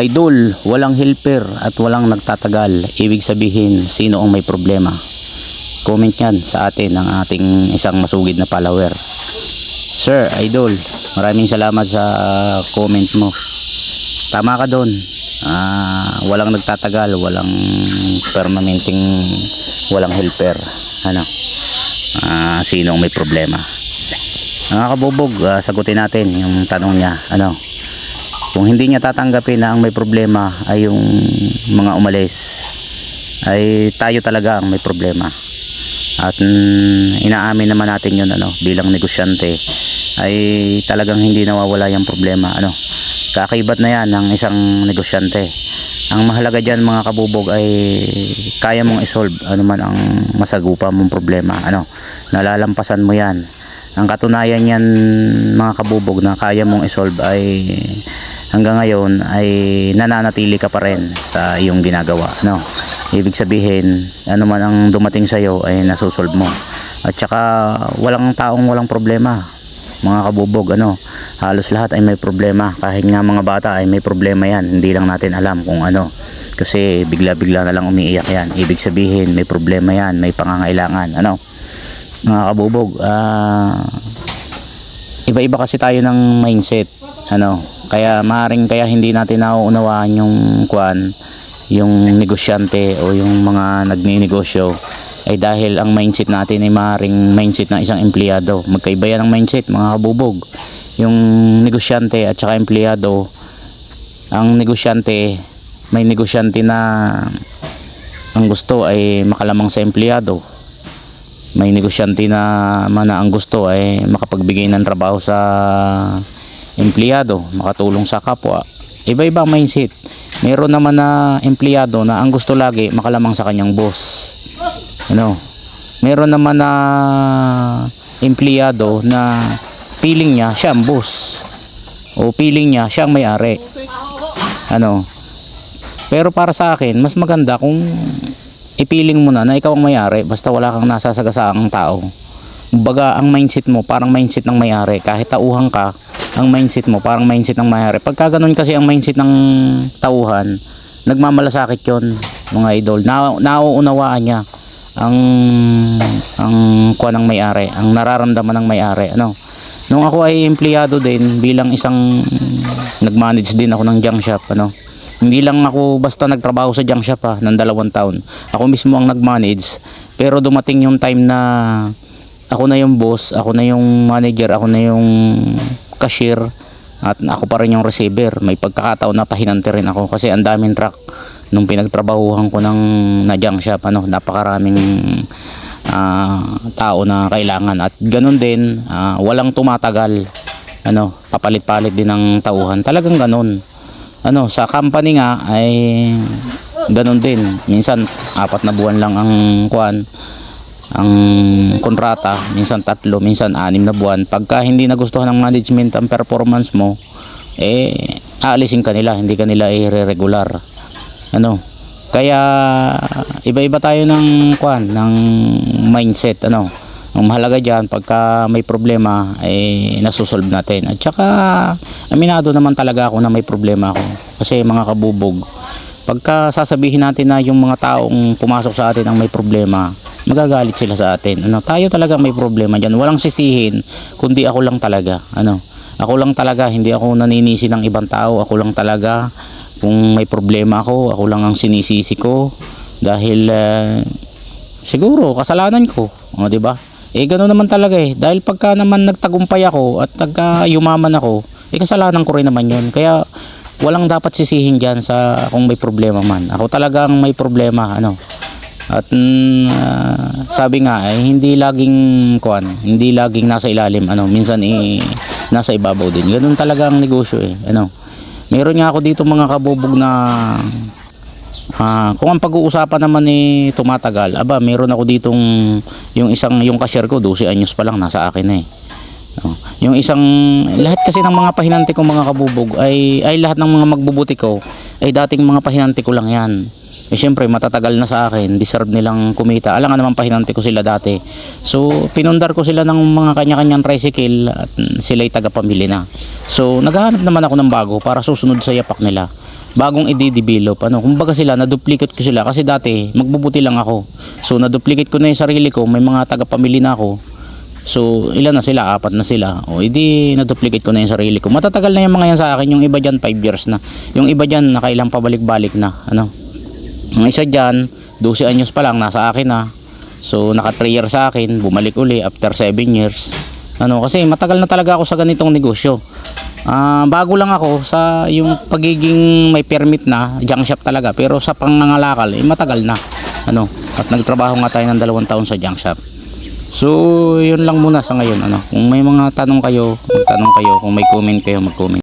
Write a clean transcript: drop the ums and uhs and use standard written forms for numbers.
Idol, walang helper at walang nagtatagal. Ibig sabihin, sino ang may problema? Comment yan sa atin ng ating isang masugid na follower. Sir, Idol, maraming salamat sa comment mo. Tama ka doon. Walang nagtatagal, walang permanenteng, walang helper. Sino ang may problema? Mga kabubog, sagutin natin yung tanong niya. Kung hindi niya tatanggapin na ang may problema ay yung mga umalis, ay tayo talaga ang may problema. At inaamin naman natin yun, bilang negosyante ay talagang hindi nawawala yung problema. Kakaibat na yan ng isang negosyante. Ang mahalaga dyan mga kabubog ay kaya mong isolve man ang masagupa mong problema. Nalalampasan mo yan. Ang katunayan yan mga kabubog na kaya mong isolve ay hanggang ngayon ay nananatili ka pa rin sa iyong ginagawa. Ibig sabihin, man ang dumating sa iyo ay nasusolve mo. At saka walang taong walang problema. Mga kabubog, halos lahat ay may problema. Kahit nga mga bata ay may problema yan. Hindi lang natin alam kung ano. Kasi bigla-bigla na lang umiiyak yan. Ibig sabihin, may problema yan, may pangangailangan. Mga kabubog, iba-iba kasi tayo ng mindset. Kaya maaaring kaya hindi natin nauunawaan yung negosyante o yung mga nagninegosyo ay dahil ang mindset natin ay maaaring mindset ng isang empleyado. Magkaiba yan ang mindset mga kabubog. Yung negosyante at saka empleyado, ang negosyante, may negosyante na ang gusto ay makalamang sa empleyado. May negosyante na ang gusto ay makapagbigay ng trabaho sa empleyado, makatulong sa kapwa. Iba-iba ang mindset. Meron naman na empleyado na ang gusto lagi makalamang sa kanyang boss. Meron naman na empleyado na feeling niya siya ang boss o feeling niya siya ang may-ari. Pero para sa akin, mas maganda kung ipiling mo na ikaw ang may-ari basta wala kang nasasagasaang tao. Kumbaga, ang mindset mo parang mindset ng may-ari. Kahit tauhan ka, ang mindset mo parang mindset ng may-ari. Pagka ganun kasi ang mindset ng tauhan, nagmamalasakit yon mga idol. Nauunawaan niya ang kuha ng may-ari, ang nararamdaman ng may-ari. Nung ako ay empleyado din bilang isang nagmanage din ako ng junk shop. Hindi lang ako basta nagtrabaho sa junk shop ng 2 taon. Ako mismo ang nagmanage. Pero dumating yung time na ako na yung boss, ako na yung manager, ako na yung cashier, at ako pa rin yung receiver. May pagkakataon na pahinante rin ako kasi ang daming truck nung pinagtrabahuhan ko ng na junk shop. Napakaraming tao na kailangan, at ganun din, walang tumatagal. Papalit-palit din ng tauhan. Talagang ganun. Sa company nga ay ganun din. Minsan 4 na buwan lang ang kontrata, minsan 3, minsan 6 na buwan. Pagka hindi nagustuhan ng management ang performance mo, aalisin ka nila, hindi ka nila i-regular. Kaya iba-iba tayo ng ng mindset. Ang mahalaga diyan, pagka may problema ay nasusolve natin. At saka aminado naman talaga ako na may problema ako. Kasi mga kabubog, pagka sasabihin natin na yung mga taong pumasok sa atin ang may problema, magagalit sila sa atin. Tayo talaga may problema diyan. Walang sisihin kundi ako lang talaga. Ako lang talaga, hindi ako naninisi ng ibang tao. Ako lang talaga, kung may problema ako lang ang sinisisi ko dahil siguro kasalanan ko. Di ba? Ganoon naman talaga dahil pagka naman nagtagumpay ako at yumaman ako, kasalanan ko rin naman 'yon. Kaya walang dapat sisihin diyan sa kung may problema man. Ako talagang may problema. At sabi nga hindi laging hindi laging nasa ilalim, minsan nasa ibabaw din. Ganoon talaga ang negosyo Meron nga ako dito mga kabubog na kung ang pag-uusapan naman tumatagal, meron ako ditong yung cashier ko 12 anyos pa lang nasa akin yung isang, lahat kasi ng mga pahinante ko mga kabubog ay lahat ng mga magbubuti ko ay dating mga pahinante ko lang yan. Siyempre matatagal na sa akin, deserve nilang kumita. Alam nga naman pahinante ko sila dati. So pinundar ko sila ng mga kanya-kanyang tricycle at sila'y tagapamili na. So naghahanap naman ako ng bago para susunod sa yapak nila, bagong i-develop. Kumbaga sila, na-duplicate ko sila kasi dati magbubuti lang ako. So na-duplicate ko na yung sarili ko, may mga tagapamilya na ako. So ilan na sila, 4 na sila. O edi na-duplicate ko na yung sarili ko. Matatagal na yung mga yan sa akin, yung iba diyan 5 years na. Yung iba diyan nakailang pabalik-balik na. Yung isa diyan 12 anyos pa lang nasa akin na. So naka 3 years sa akin, bumalik uli after 7 years. Kasi matagal na talaga ako sa ganitong negosyo. Bago lang ako sa yung pagiging may permit na junk shop talaga, pero sa pangangalakal matagal na. At nagtrabaho nga tayo ng 2 taon sa junk shop. So yun lang muna sa ngayon. Kung may mga tanong kayo, magtanong kayo. Kung may comment kayo, mag-comment.